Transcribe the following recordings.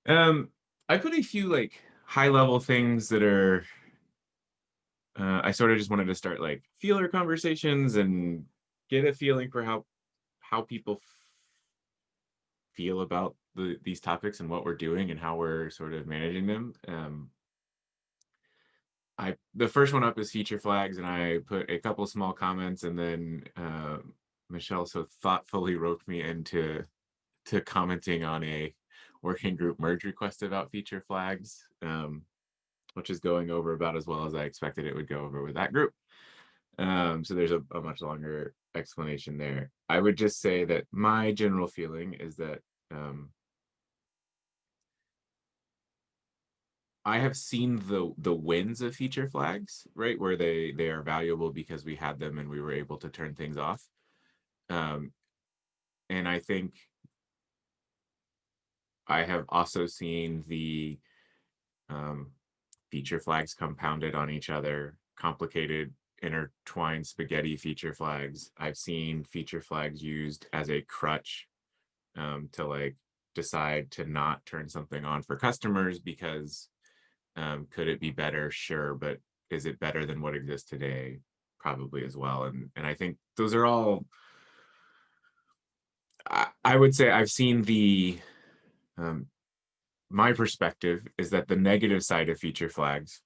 I put a few like high level things that are, I sort of just wanted to start like feeler conversations and get a feeling for how people feel about these topics and what we're doing and how we're sort of managing them. The first one up is feature flags, and I put a couple small comments, and then Michelle so thoughtfully roped me into commenting on a working group merge request about feature flags, which is going over about as well as I expected it would go over with that group. So there's a much longer explanation there. I would just say that my general feeling is that I have seen the wins of feature flags, right, where they are valuable because we had them and we were able to turn things off. And I think I have also seen the feature flags compounded on each other, complicated, intertwined spaghetti feature flags. I've seen feature flags used as a crutch to like decide to not turn something on for customers because could it be better? Sure, but is it better than what exists today? Probably as well. And I think those are all. I would say I've seen the. My perspective is that the negative side of feature flags,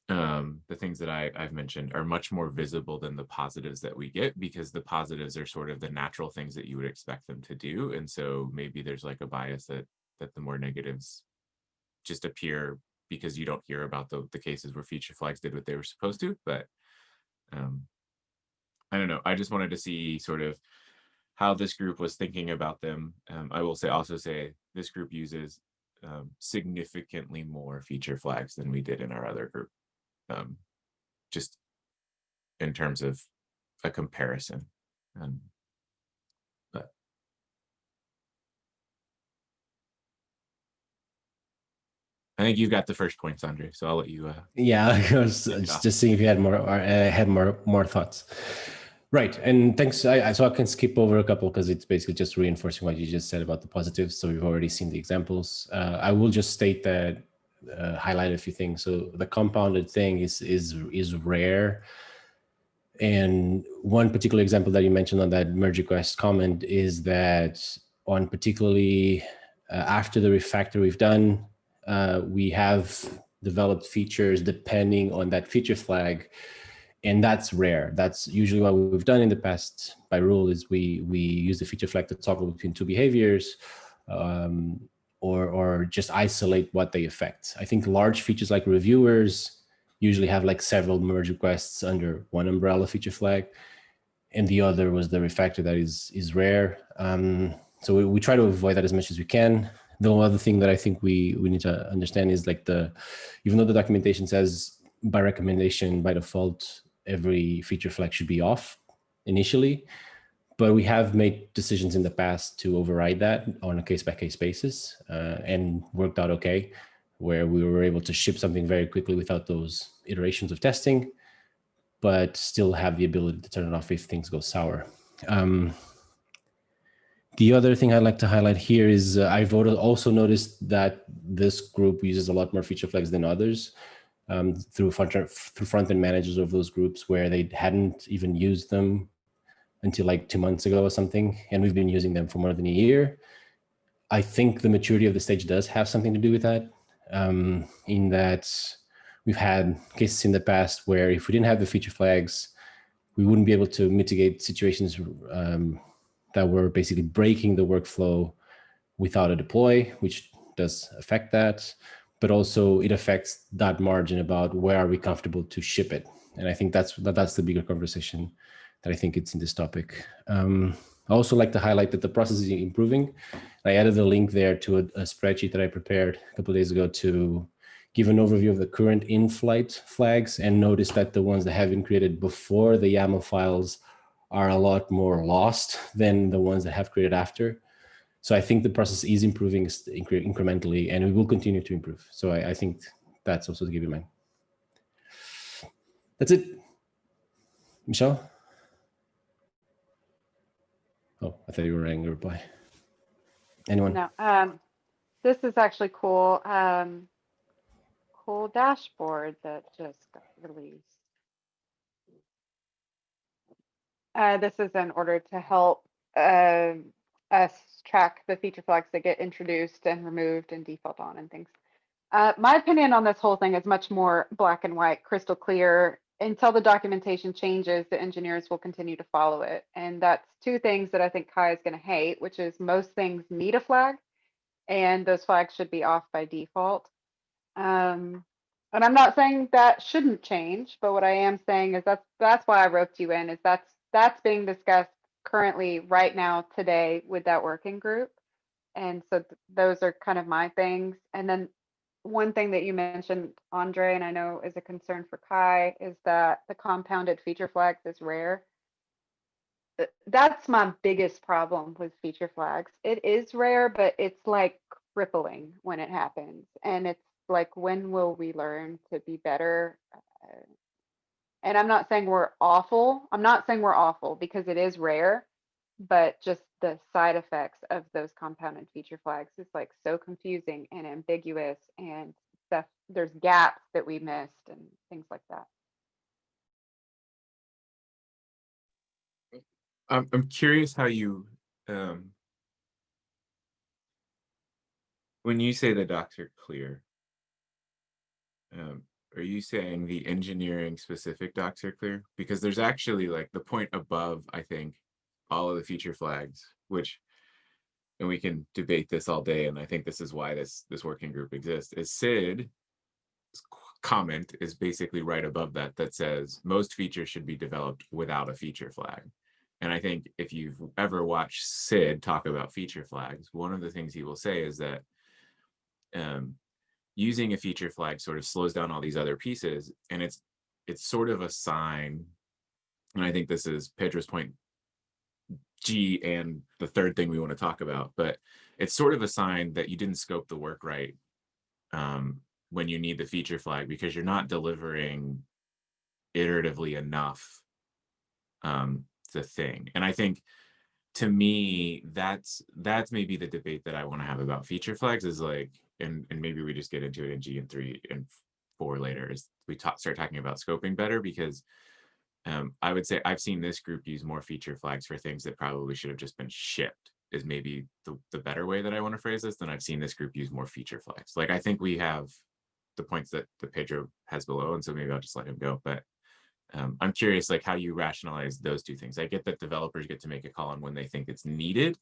the things that I've mentioned, are much more visible than the positives that we get, because the positives are sort of the natural things that you would expect them to do, and so maybe there's like a bias that the more negatives just appear because you don't hear about the cases where feature flags did what they were supposed to. But I don't know. I just wanted to see sort of how this group was thinking about them. I will also say this group uses significantly more feature flags than we did in our other group, just in terms of a comparison. But I think you've got the first points, Andre, so I'll let you. Yeah, I was just seeing if you had more, or had more thoughts. Right, and thanks. So I can skip over a couple because it's basically just reinforcing what you just said about the positives. So we've already seen the examples. I will just state that, highlight a few things. So the compounded thing is rare. And one particular example that you mentioned on that merge request comment is that on particularly after the refactor we've done, we have developed features depending on that feature flag. And that's rare. That's usually what we've done in the past by rule is we use the feature flag to toggle between two behaviors, or just isolate what they affect. I think large features like reviewers usually have like several merge requests under one umbrella feature flag, and the other was the refactor that is rare. So we try to avoid that as much as we can. The other thing that I think we need to understand is like even though the documentation says by recommendation, by default, every feature flag should be off initially, but we have made decisions in the past to override that on a case-by-case basis, and worked out okay, where we were able to ship something very quickly without those iterations of testing, but still have the ability to turn it off if things go sour. The other thing I'd like to highlight here is I've also noticed that this group uses a lot more feature flags than others, through front-end managers of those groups where they hadn't even used them until like 2 months ago or something, and we've been using them for more than a year. I think the maturity of the stage does have something to do with that, in that we've had cases in the past where if we didn't have the feature flags, we wouldn't be able to mitigate situations that were basically breaking the workflow without a deploy, which does affect that, but also it affects that margin about where are we comfortable to ship it. And I think that's the bigger conversation that I think it's in this topic. I also like to highlight that the process is improving. I added a link there to a spreadsheet that I prepared a couple of days ago to give an overview of the current in-flight flags, and notice that the ones that have been created before the YAML files are a lot more lost than the ones that have created after. So I think the process is improving incrementally, and we will continue to improve. So I think that's also to keep in mind. That's it. Michelle? Oh, I thought you were writing a reply. Anyone? No. This is actually cool. Cool dashboard that just got released. This is in order to help us track the feature flags that get introduced and removed and default on and things. My opinion on this whole thing is much more black and white, crystal clear. Until the documentation changes, the engineers will continue to follow it. And that's two things that I think Kai is going to hate, which is most things need a flag, and those flags should be off by default. And I'm not saying that shouldn't change, but what I am saying is that's why I roped you in, is that's being discussed currently right now today with that working group. And so those are kind of my things. And then one thing that you mentioned, Andre, and I know is a concern for Kai, is that the compounded feature flags is rare. That's my biggest problem with feature flags. It is rare, but it's like crippling when it happens. And it's like, when will we learn to be better? And I'm not saying we're awful. I'm not saying we're awful, because it is rare, but just the side effects of those compounded feature flags is like so confusing and ambiguous, and stuff, there's gaps that we missed and things like that. I'm curious how you, when you say the docs are clear, are you saying the engineering specific docs are clear? Because there's actually like the point above, I think, all of the feature flags, which, and we can debate this all day, and I think this is why this working group exists, is Sid's comment is basically right above that, that says most features should be developed without a feature flag. And I think if you've ever watched Sid talk about feature flags, one of the things he will say is that using a feature flag sort of slows down all these other pieces, and it's sort of a sign, and I think this is Pedro's point G and the third thing we want to talk about, but it's sort of a sign that you didn't scope the work right when you need the feature flag, because you're not delivering iteratively enough the thing. And I think, to me, that's maybe the debate that I want to have about feature flags, is like, and maybe we just get into it in G and 3 and 4 later, is we start talking about scoping better, because I would say I've seen this group use more feature flags for things that probably should have just been shipped, is maybe the better way that I want to phrase this. Then I've seen this group use more feature flags. Like, I think we have the points that Pedro has below, and so maybe I'll just let him go. But I'm curious, like, how you rationalize those two things. I get that developers get to make a call on when they think it's needed.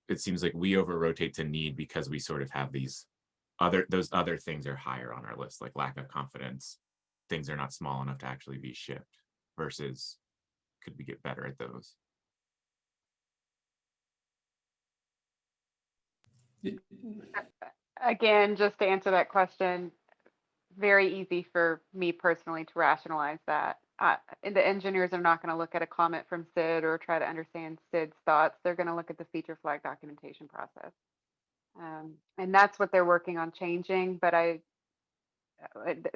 It seems like we over-rotate to need because we sort of have these those other things are higher on our list, like lack of confidence. Things are not small enough to actually be shipped, versus could we get better at those? Again, just to answer that question, very easy for me personally to rationalize that. And the engineers are not going to look at a comment from Sid or try to understand Sid's thoughts. They're going to look at the feature flag documentation process. And that's what they're working on changing. But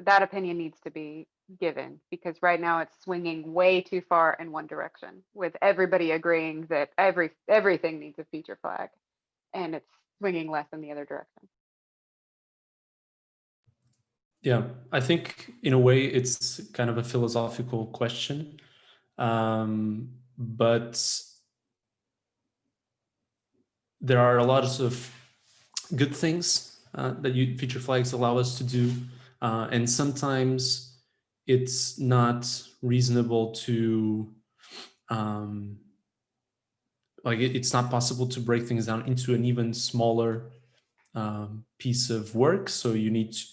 that opinion needs to be given, because right now it's swinging way too far in one direction, with everybody agreeing that everything needs a feature flag, and it's swinging less in the other direction. Yeah, I think in a way it's kind of a philosophical question, but there are a lot of good things that feature flags allow us to do, and sometimes it's not reasonable to, like it's not possible to break things down into an even smaller piece of work. So you need to,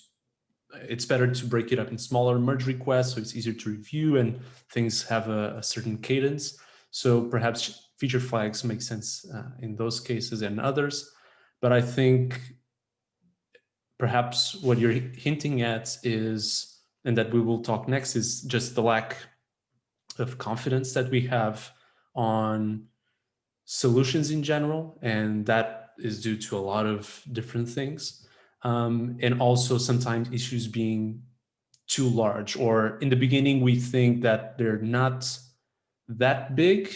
it's better to break it up in smaller merge requests, so it's easier to review and things have a certain cadence. So perhaps feature flags make sense in those cases and others. But I think perhaps what you're hinting at is, and that we will talk next, is just the lack of confidence that we have on solutions in general. And that is due to a lot of different things. And also sometimes issues being too large, or in the beginning we think that they're not that big,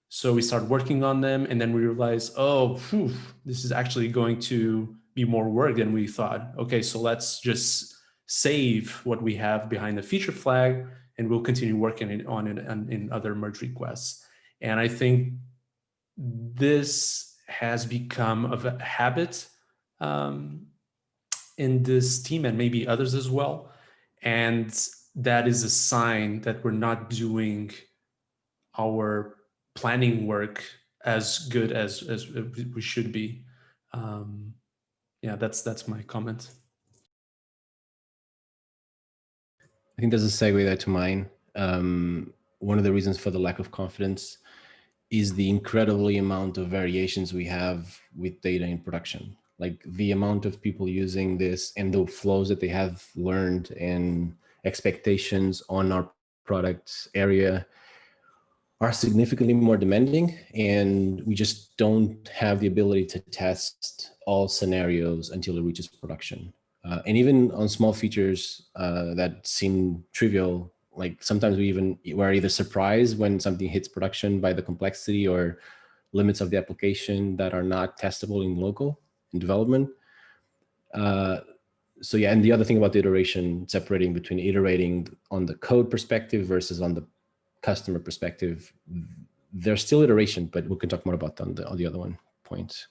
So we started working on them, and then we realized, oh, phew, this is actually going to be more work than we thought. Okay, so let's just save what we have behind the feature flag, and we'll continue working on it in other merge requests. And I think this has become of a habit in this team, and maybe others as well. And that is a sign that we're not doing our planning work as good as we should be. Yeah, that's my comment. I think there's a segue there to mine. One of the reasons for the lack of confidence is the incredibly amount of variations we have with data in production. Like the amount of people using this and the flows that they have learned and expectations on our product area are significantly more demanding, and we just don't have the ability to test all scenarios until it reaches production. And even on small features that seem trivial, like sometimes we're either surprised when something hits production by the complexity or limits of the application that are not testable in local in development. So yeah, and the other thing about the iteration, separating between iterating on the code perspective versus on the customer perspective, there's still iteration, but we can talk more about that on the other one point.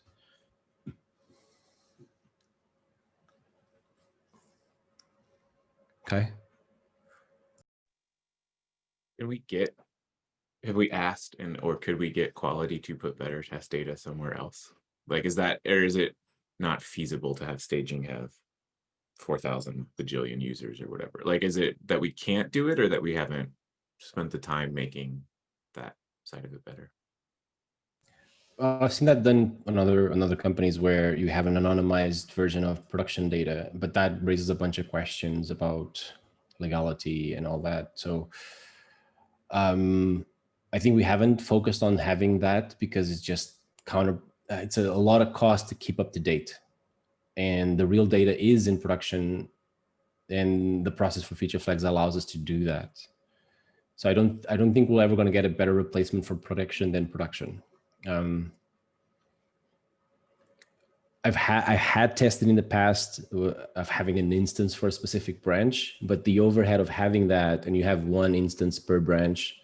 Okay. Have we asked or could we get quality to put better test data somewhere else? Like, is it not feasible to have staging have 4,000 bajillion users or whatever? Like, is it that we can't do it, or that we haven't spent the time making that side of it better? I've seen that done on other companies where you have an anonymized version of production data, but that raises a bunch of questions about legality and all that. So I think we haven't focused on having that because it's just it's a lot of cost to keep up to date. And the real data is in production, and the process for feature flags allows us to do that. So I don't think we're ever going to get a better replacement for production than production. I had tested in the past of having an instance for a specific branch, but the overhead of having that, and you have one instance per branch,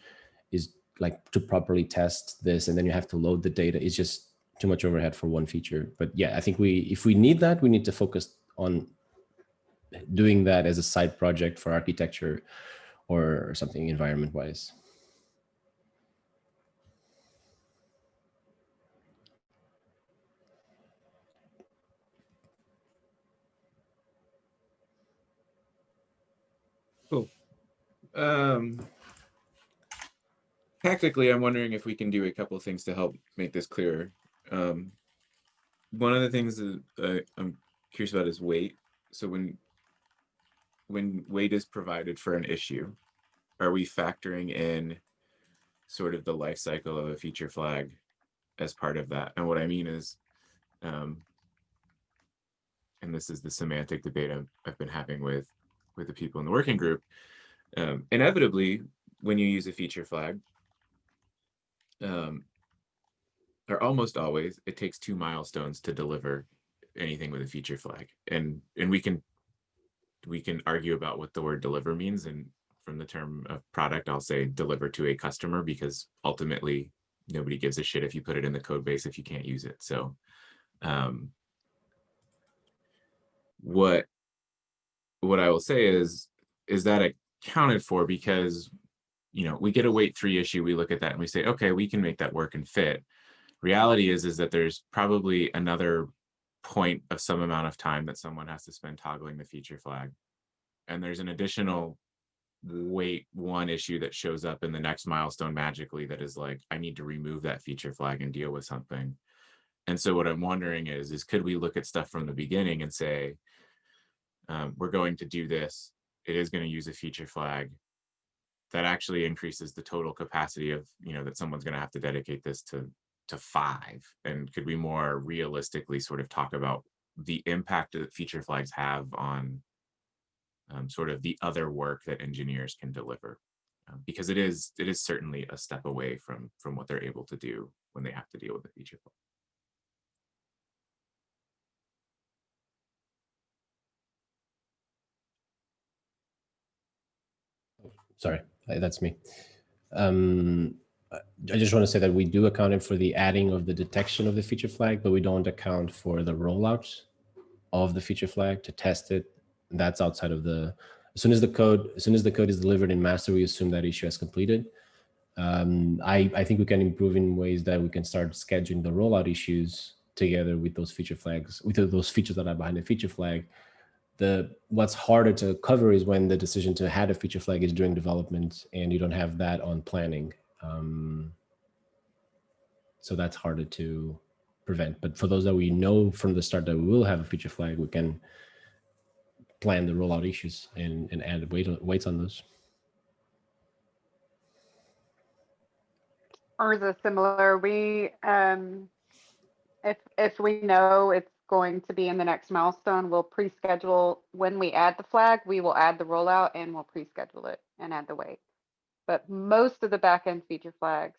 is like to properly test this, and then you have to load the data. It's just too much overhead for one feature. But yeah, I think if we need that, we need to focus on doing that as a side project for architecture or something environment-wise. Cool. Tactically, I'm wondering if we can do a couple of things to help make this clearer. One of the things that I'm curious about is weight. So when weight is provided for an issue, are we factoring in sort of the life cycle of a feature flag as part of that? And what I mean is, and this is the semantic debate I've been having with the people in the working group. Inevitably, when you use a feature flag, or almost always, it takes 2 milestones to deliver anything with a feature flag. And we can argue about what the word deliver means. And from the term of product, I'll say deliver to a customer, because ultimately nobody gives a shit if you put it in the code base if you can't use it. So what I will say is that accounted for, because we get a weight 3 issue, we look at that and we say, okay, we can make that work and fit. Reality is that there's probably another point of some amount of time that someone has to spend toggling the feature flag. And there's an additional weight 1 issue that shows up in the next milestone magically that is like, I need to remove that feature flag and deal with something. And so what I'm wondering is could we look at stuff from the beginning and say, we're going to do this, it is going to use a feature flag that actually increases the total capacity of, that someone's going to have to dedicate this to 5. And could we more realistically sort of talk about the impact that feature flags have on sort of the other work that engineers can deliver? because it is certainly a step away from what they're able to do when they have to deal with the feature flag. Sorry, that's me. I just want to say that we do account for the adding of the detection of the feature flag, but we don't account for the rollout of the feature flag to test it. That's outside of the, as soon as the code is delivered in master, we assume that issue has completed. I think we can improve in ways that we can start scheduling the rollout issues together with those feature flags, with those features that are behind the feature flag. What's harder to cover is when the decision to add a feature flag is during development and you don't have that on planning. So that's harder to prevent. But for those that we know from the start that we will have a feature flag, we can plan the rollout issues and add weights on those. Ours is similar. We, if we know it's going to be in the next milestone, we'll pre-schedule when we add the flag, we will add the rollout and we'll pre-schedule it and add the weight. But most of the backend feature flags,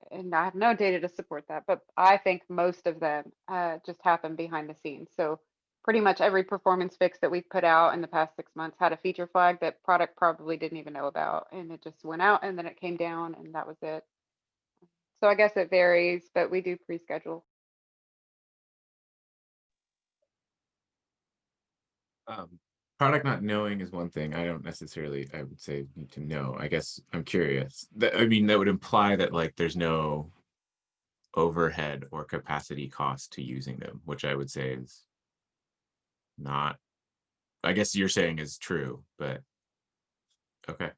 and I have no data to support that, but I think most of them just happen behind the scenes. So pretty much every performance fix that we've put out in the past 6 months had a feature flag that product probably didn't even know about, and it just went out and then it came down and that was it. So I guess it varies, but we do pre-schedule. Product not knowing is one thing. I don't necessarily, I would say, need to know. I guess I'm curious. I mean, that would imply that like there's no overhead or capacity cost to using them, which I would say is not, I guess you're saying is true, but okay.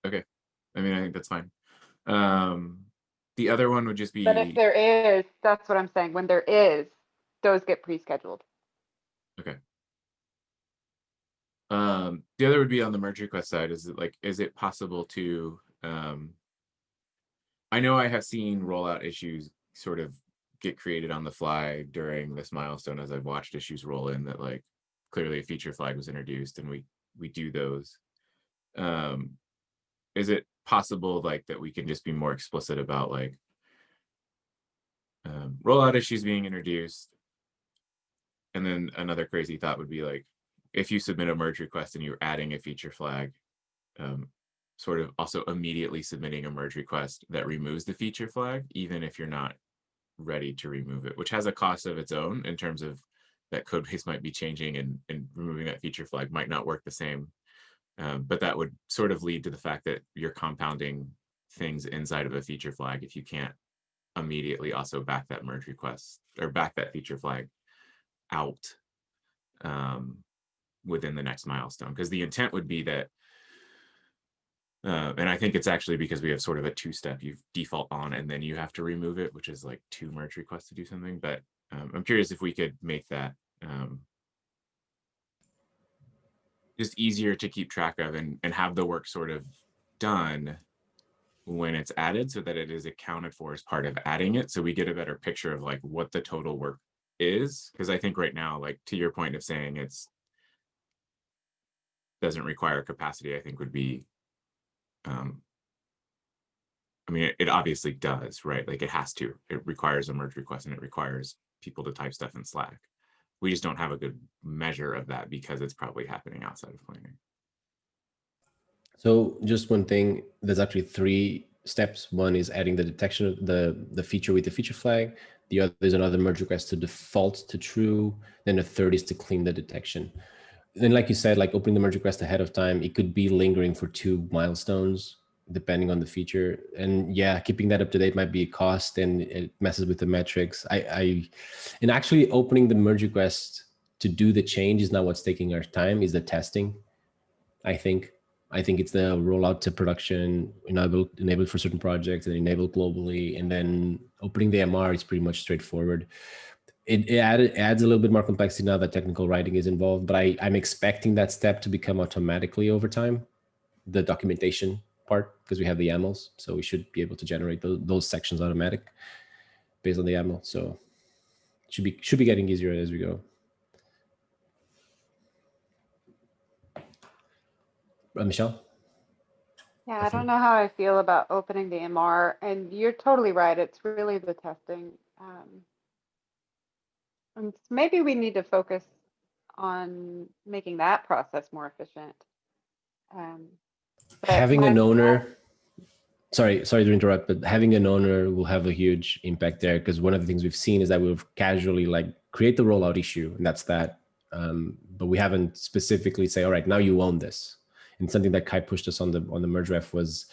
Okay. I mean, I think that's fine. The other one would just be. But if there is, that's what I'm saying. When there is, those get pre-scheduled. Okay. The other would be on the merge request side. Is it possible to, I know I have seen rollout issues sort of get created on the fly during this milestone as I've watched issues roll in that like clearly a feature flag was introduced and we do those. Is it possible like that we can just be more explicit about like rollout issues being introduced? And then another crazy thought would be like, if you submit a merge request and you're adding a feature flag, sort of also immediately submitting a merge request that removes the feature flag, even if you're not ready to remove it, which has a cost of its own in terms of that code base might be changing and removing that feature flag might not work the same. But that would sort of lead to the fact that you're compounding things inside of a feature flag if you can't immediately also back that merge request or back that feature flag out within the next milestone. Because the intent would be that, and I think it's actually because we have sort of a two-step, you default on and then you have to remove it, which is like 2 merge requests to do something. But I'm curious if we could make that just easier to keep track of and have the work sort of done when it's added so that it is accounted for as part of adding it. So we get a better picture of like what the total work is. Because I think right now, like to your point of saying it's doesn't require capacity, I think would be, I mean, it obviously does, right? Like it has to, it requires a merge request and it requires people to type stuff in Slack. We just don't have a good measure of that because it's probably happening outside of planning. So just one thing, there's actually 3 steps. One is adding the detection of the feature with the feature flag. The other is another merge request to default to true. Then the third is to clean the detection. Then like you said, like opening the merge request ahead of time, it could be lingering for 2 milestones, depending on the feature. And yeah, keeping that up to date might be a cost and it messes with the metrics. And actually opening the merge request to do the change is not what's taking our time, is the testing, I think. I think it's the rollout to production, enabled for certain projects and enabled globally. And then opening the MR is pretty much straightforward. It adds a little bit more complexity now that technical writing is involved, but I'm expecting that step to become automatically over time, the documentation part, because we have the YAMLs. So we should be able to generate those sections automatic based on the YAML. So it should be getting easier as we go. Michelle? Yeah, I don't know how I feel about opening the MR, and you're totally right. It's really the testing. And maybe we need to focus on making that process more efficient. But Having an owner, sorry to interrupt, but having an owner will have a huge impact there, because one of the things we've seen is that we've casually like create the rollout issue, and that's that. But we haven't specifically say, all right, now you own this. And something that Kai pushed us on the merge ref was,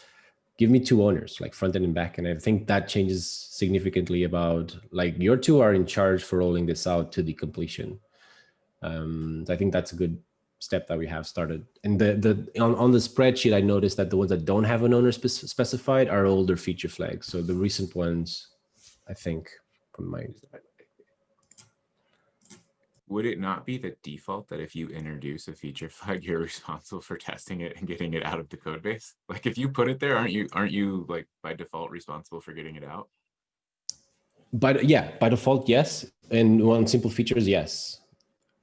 give me two owners, like front end and back. And I think that changes significantly about like your two are in charge for rolling this out to the completion. I think that's a good step that we have started. And on the spreadsheet, I noticed that the ones that don't have an owner specified are older feature flags. So the recent ones, I think, from my. Would it not be the default that if you introduce a feature flag, you're responsible for testing it and getting it out of the code base? Like if you put it there, aren't you like by default responsible for getting it out? But yeah, by default, yes. And on simple features, yes.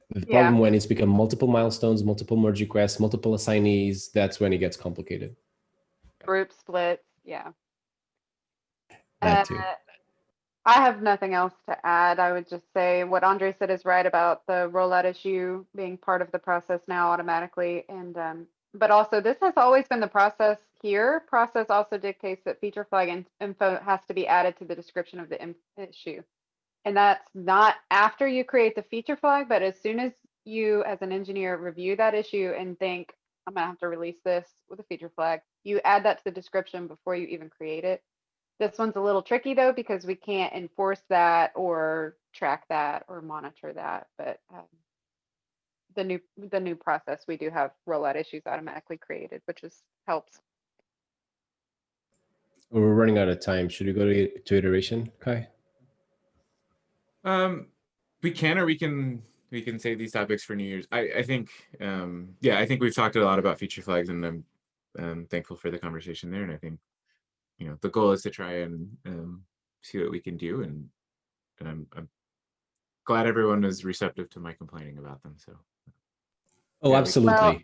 The problem when it's become multiple milestones, multiple merge requests, multiple assignees, that's when it gets complicated. Group splits, yeah. That too. I have nothing else to add. I would just say what Andre said is right about the rollout issue being part of the process now automatically. And but also this has always been the process here. Process also dictates that feature flag info has to be added to the description of the issue. And that's not after you create the feature flag, but as soon as you as an engineer review that issue and think, I'm gonna have to release this with a feature flag, you add that to the description before you even create it. This one's a little tricky though, because we can't enforce that or track that or monitor that. But the new process, we do have rollout issues automatically created, which helps. We're running out of time. Should we go to iteration, Kai? We can, or we can save these topics for New Year's. I think, yeah, I think we've talked a lot about feature flags, and I'm thankful for the conversation there. And I think, you know, the goal is to try and see what we can do, and I'm glad everyone is receptive to my complaining about them. So, oh, yeah, absolutely. Well,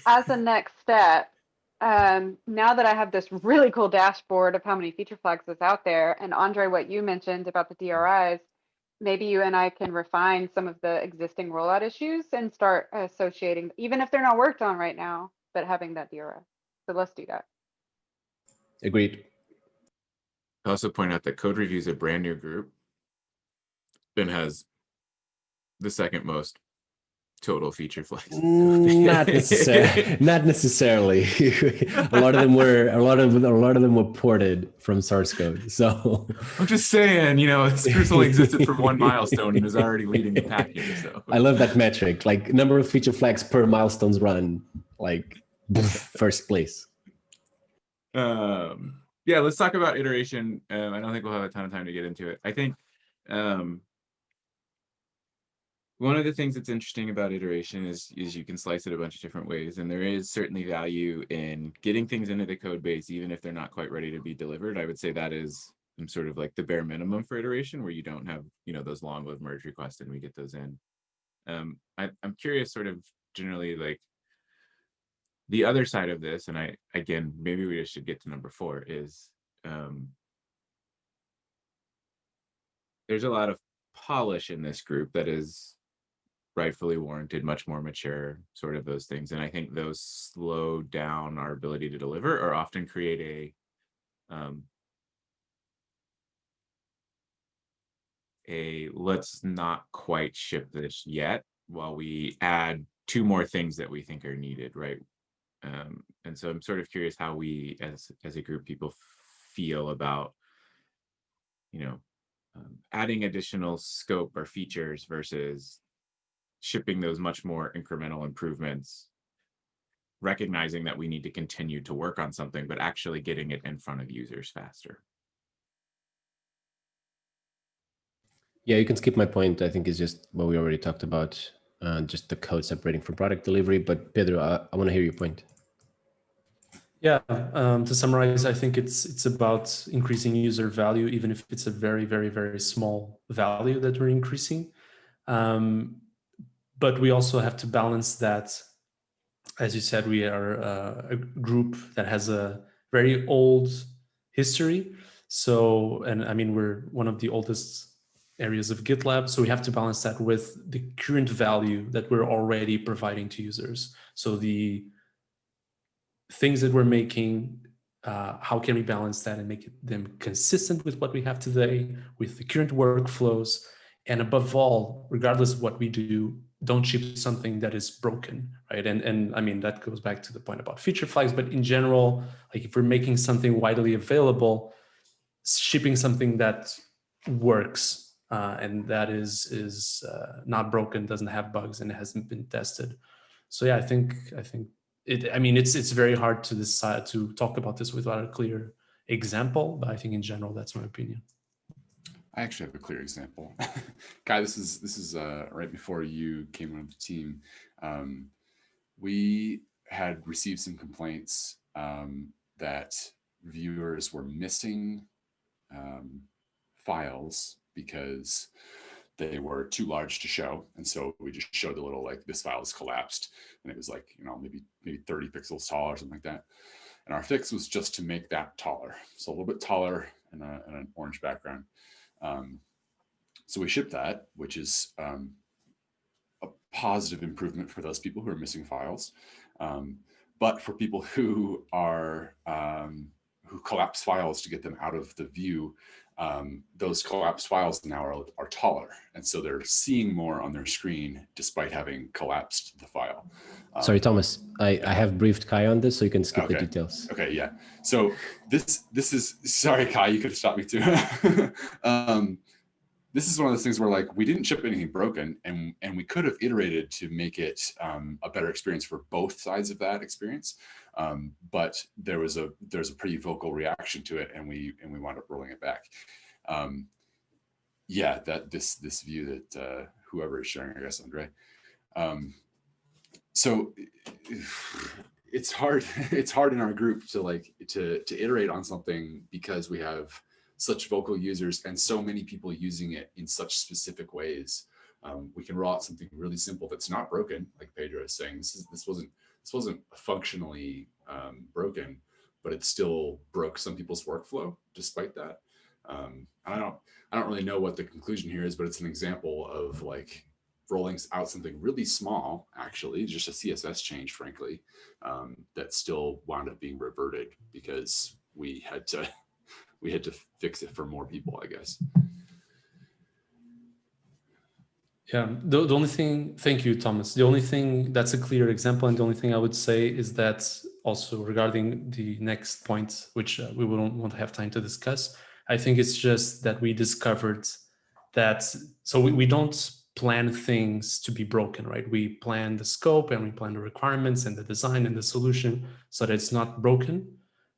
as a next step, now that I have this really cool dashboard of how many feature flags is out there, and Andre, what you mentioned about the DRIs, maybe you and I can refine some of the existing rollout issues and start associating, even if they're not worked on right now, but having that DRI. So let's do that. Agreed. I also point out that code review is a brand new group and has the second most total feature flags. Not necessarily. a lot of them were ported from source code. So I'm just saying, you know, this only existed from one milestone and is already leading the pack here. So I love that metric, like number of feature flags per milestones run, like first place. Yeah, let's talk about iteration. I don't think we'll have a ton of time to get into it. I think one of the things that's interesting about iteration is you can slice it a bunch of different ways, and there is certainly value in getting things into the code base, even if they're not quite ready to be delivered. I would say that is sort of like the bare minimum for iteration, where you don't have, you know, those long-lived merge requests and we get those in. I'm curious, sort of generally, like the other side of this, and again, maybe we just should get to number 4, is there's a lot of polish in this group that is rightfully warranted, much more mature, sort of those things. And I think those slow down our ability to deliver, or often create a let's not quite ship this yet while we add 2 more things that we think are needed, right? And so I'm sort of curious how we as a group people feel about, you know, adding additional scope or features versus shipping those much more incremental improvements, recognizing that we need to continue to work on something, but actually getting it in front of users faster. Yeah, you can skip my point. I think it's just what we already talked about, just the code separating from product delivery. But Pedro, I want to hear your point. Yeah, to summarize, I think it's about increasing user value, even if it's a very, very, very small value that we're increasing. But we also have to balance that as you said, we are a group that has a very old history. So, and I mean, we're one of the oldest areas of GitLab. So we have to balance that with the current value that we're already providing to users. So the things that we're making, how can we balance that and make them consistent with what we have today, with the current workflows, and above all, regardless of what we do, don't ship something that is broken, right? And I mean, that goes back to the point about feature flags, but in general, like if we're making something widely available, shipping something that works and that is not broken, doesn't have bugs, and it hasn't been tested. So yeah, I think it. I mean, it's very hard to decide to talk about this without a clear example, but I think in general that's my opinion. I actually have a clear example. Kai, this is right before you came on the team. We had received some complaints that viewers were missing files because they were too large to show. And so we just showed a little like this file is collapsed, and it was like, you know, maybe 30 pixels tall or something like that. And our fix was just to make that taller. So a little bit taller and an orange background. So we shipped that, which is a positive improvement for those people who are missing files. But for people who are who collapse files to get them out of the view, those collapsed files now are taller, and so they're seeing more on their screen despite having collapsed the file. Sorry, Thomas, I have briefed Kai on this, so you can skip Okay. the details. Okay, yeah. So this is, sorry, Kai, you could have stopped me too. This is one of those things where like we didn't ship anything broken, and we could have iterated to make it a better experience for both sides of that experience. But there's a pretty vocal reaction to it, and we wound up rolling it back. Yeah, that this view that whoever is sharing, I guess Andre. So it's hard in our group to iterate on something because we have such vocal users and so many people using it in such specific ways. We can roll out something really simple that's not broken, like Pedro is saying. This wasn't functionally broken, but it still broke some people's workflow despite that. I don't really know what the conclusion here is, but it's an example of like rolling out something really small, actually, just a CSS change, frankly, that still wound up being reverted because we had to fix it for more people, I guess. Yeah, the only thing, thank you, Thomas. The only thing that's a clear example, and the only thing I would say is that also regarding the next point, which we won't have time to discuss, I think it's just that we discovered that, so we don't plan things to be broken, right? We plan the scope and we plan the requirements and the design and the solution so that it's not broken.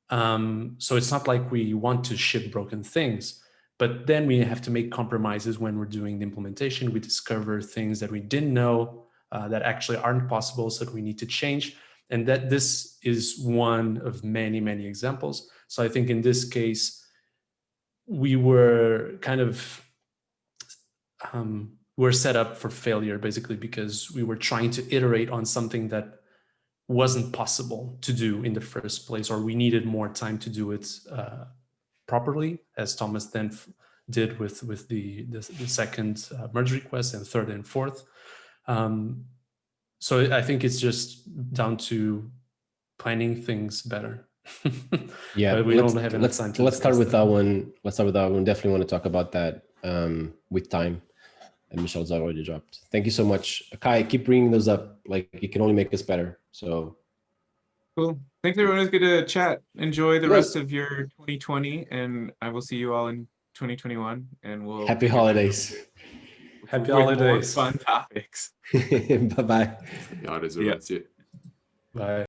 So it's not like we want to ship broken things, but then we have to make compromises when we're doing the implementation. We discover things that we didn't know that actually aren't possible, so that we need to change. And that this is one of many, many examples. So I think in this case, we were kind of, we're set up for failure basically because we were trying to iterate on something that wasn't possible to do in the first place, or we needed more time to do it properly, as Thomas then did with the second merge request and third and fourth. So I think it's just down to planning things better. Yeah, but we don't have enough time to let's start with that one. Let's start with that one. Definitely want to talk about that with time. And Michelle's already dropped. Thank you so much, Kai. Keep bringing those up. Like, it can only make us better. So cool. Thanks, everyone. It was good to chat. Enjoy the Yes. rest of your 2020, and I will see you all in 2021. And we'll happy holidays. Happy with more holidays. fun topics. Bye-bye. Yeah, it is. Yeah. That's it. Bye.